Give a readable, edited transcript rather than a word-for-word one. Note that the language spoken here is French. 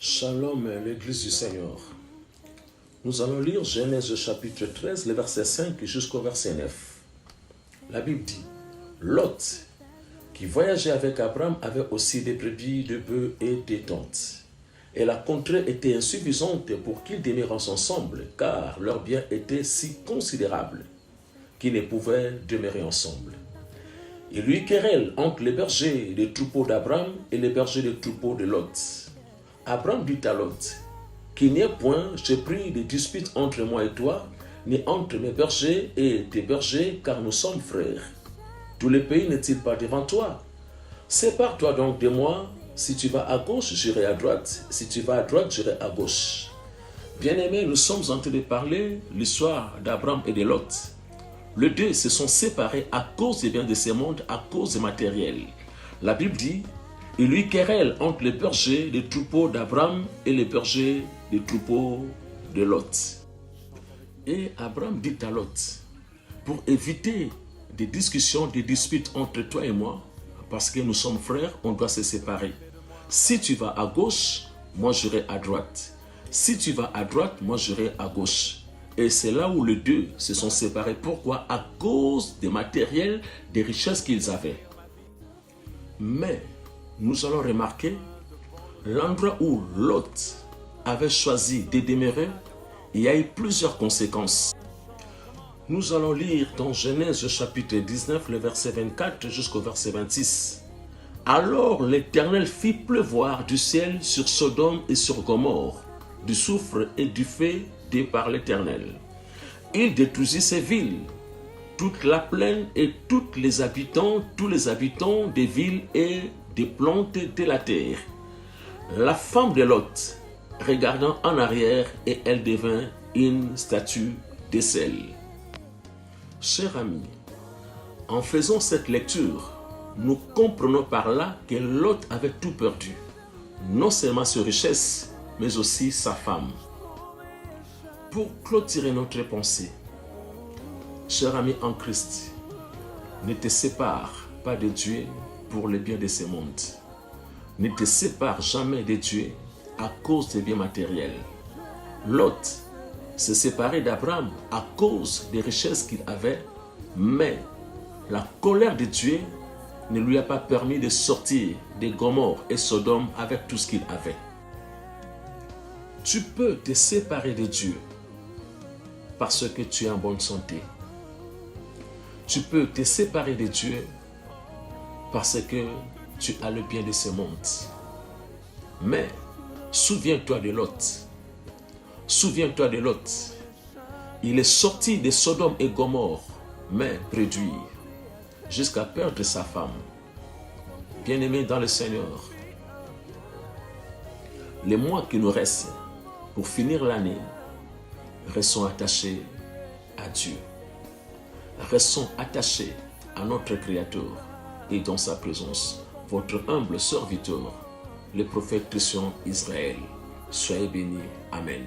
Shalom, l'Église du Seigneur. Nous allons lire Genèse chapitre 13, le verset 5 jusqu'au verset 9. La Bible dit, Lot, qui voyageait avec Abraham, avait aussi des brebis, des bœufs et des tentes. Et la contrée était insuffisante pour qu'ils demeurent ensemble, car leurs biens étaient si considérables qu'ils ne pouvaient demeurer ensemble. Il y eut querelle entre les bergers des troupeaux d'Abraham et les bergers des troupeaux de Lot. Abraham dit à Lot, qu'il n'y ait point, j'ai pris de disputes entre moi et toi, ni entre mes bergers et tes bergers, car nous sommes frères. Tout le pays n'est-il pas devant toi? Sépare-toi donc de moi. Si tu vas à gauche, j'irai à droite. Si tu vas à droite, j'irai à gauche. Bien-aimés, nous sommes en train de parler l'histoire d'Abraham et de Lot. Les deux se sont séparés à cause des biens de ce monde, à cause des matériels. La Bible dit, il y eut querelle entre les bergers des troupeaux d'Abraham et les bergers des troupeaux de Lot. Et Abraham dit à Lot, pour éviter des discussions, des disputes entre toi et moi, parce que nous sommes frères, on doit se séparer. Si tu vas à gauche, moi j'irai à droite. Si tu vas à droite, moi j'irai à gauche. Et c'est là où les deux se sont séparés. Pourquoi? À cause des matériels, des richesses qu'ils avaient. Mais nous allons remarquer l'endroit où Lot avait choisi de demeurer, il y a eu plusieurs conséquences. Nous allons lire dans Genèse chapitre 19, le verset 24 jusqu'au verset 26. Alors l'Éternel fit pleuvoir du ciel sur Sodome et sur Gomorrhe, du soufre et du feu dit par l'Éternel. Il détruisit ces villes, toute la plaine et tous les habitants des villes et des plantes de la terre. La femme de Lot, regardant en arrière, et elle devint une statue de sel. Chers amis, en faisant cette lecture, nous comprenons par là que Lot avait tout perdu. Non seulement ses richesses, mais aussi sa femme. Pour clôturer notre pensée, cher ami en Christ, ne te sépare pas de Dieu pour le bien de ce monde. Ne te sépare jamais de Dieu à cause des biens matériels. Lot s'est séparé d'Abraham à cause des richesses qu'il avait, mais la colère de Dieu ne lui a pas permis de sortir de Gomorrhe et Sodome avec tout ce qu'il avait. Tu peux te séparer de Dieu parce que tu es en bonne santé. Tu peux te séparer de Dieu parce que tu as le bien de ce monde. Mais souviens-toi de Lot. Souviens-toi de Lot. Il est sorti de Sodome et Gomorrhe, mais réduit, jusqu'à perdre sa femme. Bien-aimés dans le Seigneur, les mois qui nous restent pour finir l'année, restons attachés à Dieu. Restons attachés à notre Créateur et dans sa présence. Votre humble serviteur, le prophète Christian Israël. Soyez bénis. Amen.